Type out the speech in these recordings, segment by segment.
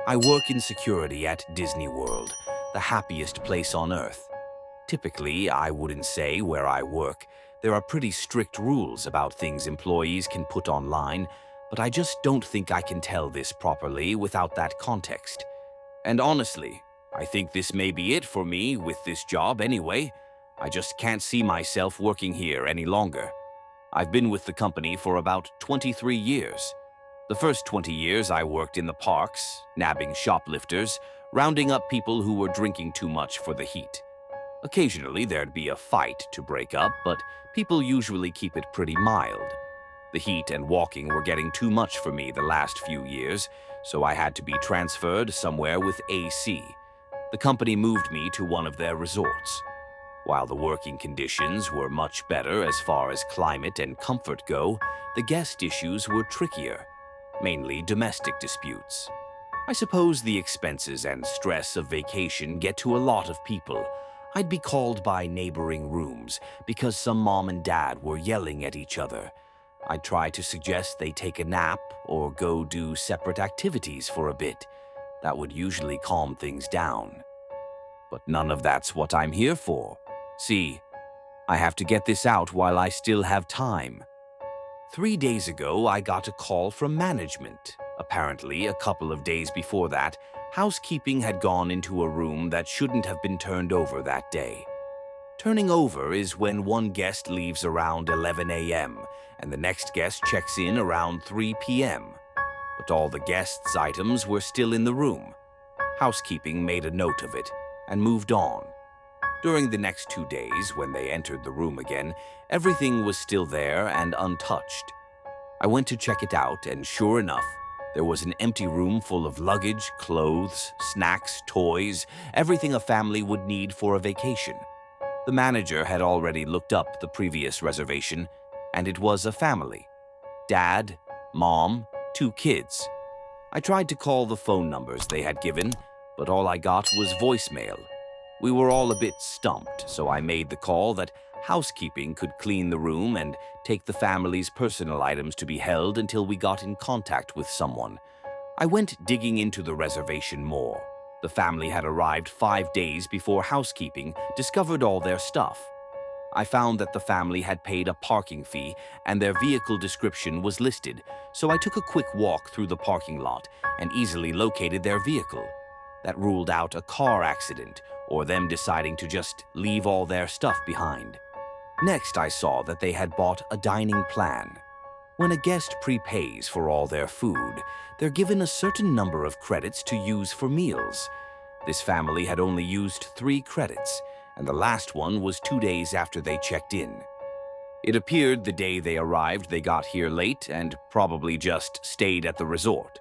I work in security at Disney World, the happiest place on earth. Typically, I wouldn't say where I work. There are pretty strict rules about things employees can put online, but I just don't think I can tell this properly without that context. And honestly, I think this may be it for me with this job anyway. I just can't see myself working here any longer. I've been with the company for about 23 years. The first 20 years I worked in the parks, nabbing shoplifters, rounding up people who were drinking too much for the heat. Occasionally there'd be a fight to break up, but people usually keep it pretty mild. The heat and walking were getting too much for me the last few years, so I had to be transferred somewhere with AC. The company moved me to one of their resorts. While the working conditions were much better as far as climate and comfort go, the guest issues were trickier, mainly domestic disputes. I suppose the expenses and stress of vacation get to a lot of people. I'd be called by neighboring rooms because some mom and dad were yelling at each other. I'd try to suggest they take a nap or go do separate activities for a bit. That would usually calm things down. But none of that's what I'm here for. See, I have to get this out while I still have time. 3 days ago, I got a call from management. Apparently, a couple of days before that, housekeeping had gone into a room that shouldn't have been turned over that day. Turning over is when one guest leaves around 11 a.m. and the next guest checks in around 3 p.m. But all the guests' items were still in the room. Housekeeping made a note of it and moved on. During the next 2 days, when they entered the room again, everything was still there and untouched. I went to check it out, and sure enough, there was an empty room full of luggage, clothes, snacks, toys, everything a family would need for a vacation. The manager had already looked up the previous reservation, and it was a family. Dad, mom, 2 kids. I tried to call the phone numbers they had given, but all I got was voicemail. We were all a bit stumped, so I made the call that housekeeping could clean the room and take the family's personal items to be held until we got in contact with someone. I went digging into the reservation more. The family had arrived 5 days before housekeeping discovered all their stuff. I found that the family had paid a parking fee and their vehicle description was listed, so I took a quick walk through the parking lot and easily located their vehicle. That ruled out a car accident or them deciding to just leave all their stuff behind. Next, I saw that they had bought a dining plan. When a guest prepays for all their food, they're given a certain number of credits to use for meals. This family had only used 3 credits, and the last one was 2 days after they checked in. It appeared the day they arrived they got here late and probably just stayed at the resort.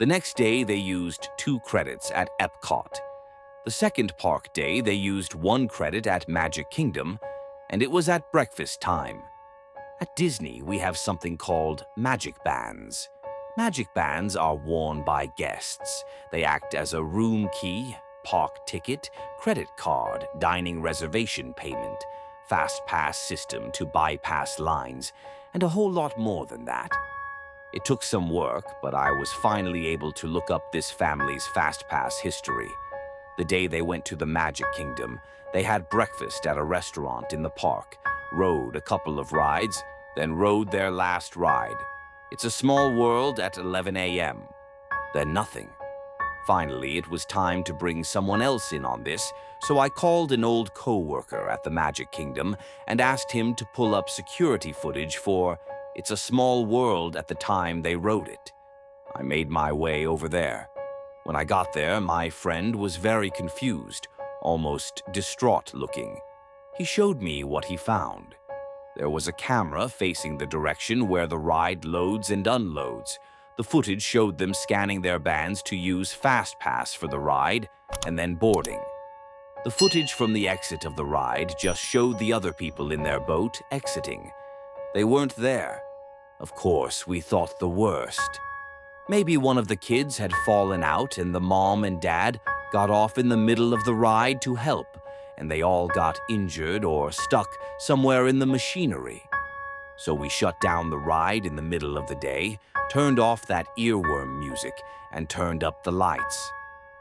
The next day they used 2 credits at Epcot. The second park day they used 1 credit at Magic Kingdom, and it was at breakfast time. At Disney, we have something called magic bands. Magic bands are worn by guests. They act as a room key, park ticket, credit card, dining reservation payment, fast pass system to bypass lines, and a whole lot more than that. It took some work, but I was finally able to look up this family's fast pass history. The day they went to the Magic Kingdom, they had breakfast at a restaurant in the park, rode a couple of rides, then rode their last ride. It's a small world at 11 a.m. Then nothing. Finally, it was time to bring someone else in on this, so I called an old co-worker at the Magic Kingdom and asked him to pull up security footage for It's a Small World at the time they rode it. I made my way over there. When I got there, my friend was very confused, almost distraught looking. He showed me what he found. There was a camera facing the direction where the ride loads and unloads. The footage showed them scanning their bands to use FastPass for the ride and then boarding. The footage from the exit of the ride just showed the other people in their boat exiting. They weren't there. Of course, we thought the worst. Maybe one of the kids had fallen out and the mom and dad got off in the middle of the ride to help, and they all got injured or stuck somewhere in the machinery. So we shut down the ride in the middle of the day, turned off that earworm music, and turned up the lights.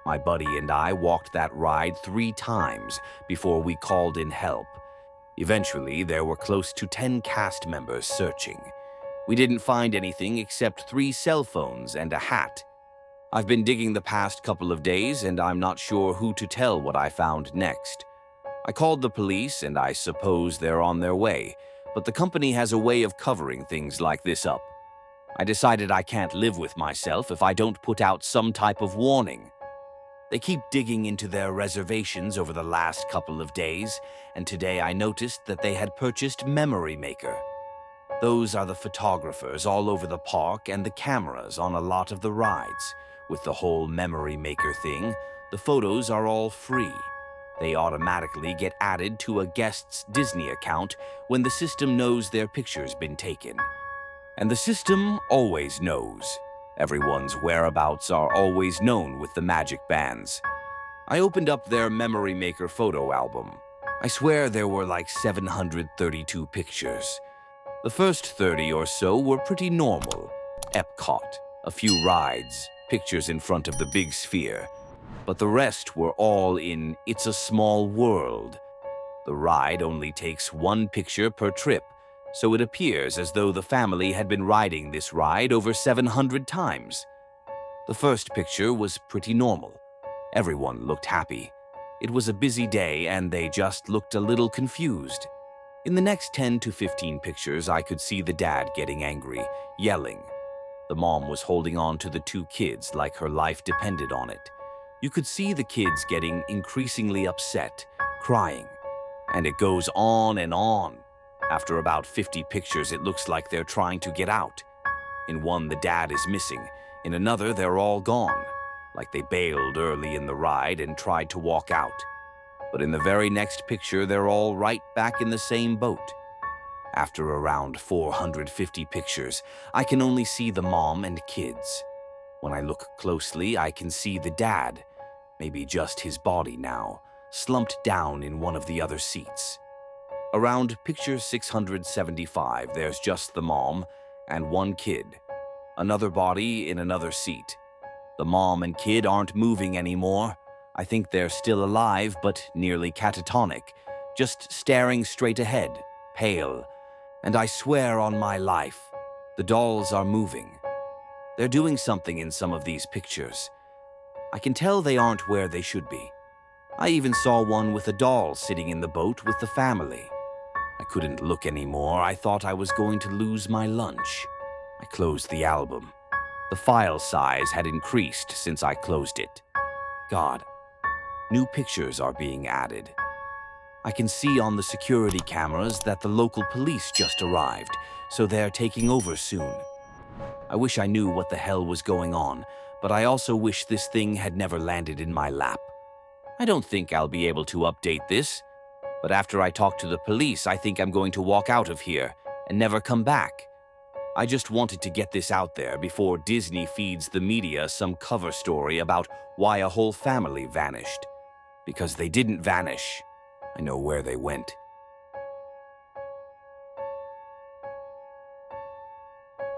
My buddy and I walked that ride 3 times before we called in help. Eventually, there were close to 10 cast members searching. We didn't find anything except 3 cell phones and a hat. I've been digging the past couple of days, and I'm not sure who to tell what I found next. I called the police, and I suppose they're on their way, but the company has a way of covering things like this up. I decided I can't live with myself if I don't put out some type of warning. They keep digging into their reservations over the last couple of days, and today I noticed that they had purchased Memory Maker. Those are the photographers all over the park and the cameras on a lot of the rides. With the whole Memory Maker thing, the photos are all free. They automatically get added to a guest's Disney account when the system knows their picture's been taken. And the system always knows. Everyone's whereabouts are always known with the magic bands. I opened up their Memory Maker photo album. I swear there were like 732 pictures. The first 30 or so were pretty normal. Epcot, a few rides, pictures in front of the big sphere. But the rest were all in It's a Small World. The ride only takes 1 picture per trip, so it appears as though the family had been riding this ride over 700 times. The first picture was pretty normal. Everyone looked happy. It was a busy day and they just looked a little confused. In the next 10 to 15 pictures, I could see the dad getting angry, yelling. The mom was holding on to the 2 kids like her life depended on it. You could see the kids getting increasingly upset, crying. And it goes on and on. After about 50 pictures, it looks like they're trying to get out. In one, the dad is missing. In another, they're all gone, like they bailed early in the ride and tried to walk out. But in the very next picture, they're all right back in the same boat. After around 450 pictures, I can only see the mom and kids. When I look closely, I can see the dad, maybe just his body now, slumped down in one of the other seats. Around picture 675, there's just the mom and 1 kid. Another body in another seat. The mom and kid aren't moving anymore. I think they're still alive, but nearly catatonic, just staring straight ahead, pale. And I swear on my life, the dolls are moving. They're doing something in some of these pictures. I can tell they aren't where they should be. I even saw one with a doll sitting in the boat with the family. I couldn't look anymore. I thought I was going to lose my lunch. I closed the album. The file size had increased since I closed it. God, new pictures are being added. I can see on the security cameras that the local police just arrived, so they're taking over soon. I wish I knew what the hell was going on, but I also wish this thing had never landed in my lap. I don't think I'll be able to update this, but after I talk to the police, I think I'm going to walk out of here and never come back. I just wanted to get this out there before Disney feeds the media some cover story about why a whole family vanished. Because they didn't vanish. I know where they went.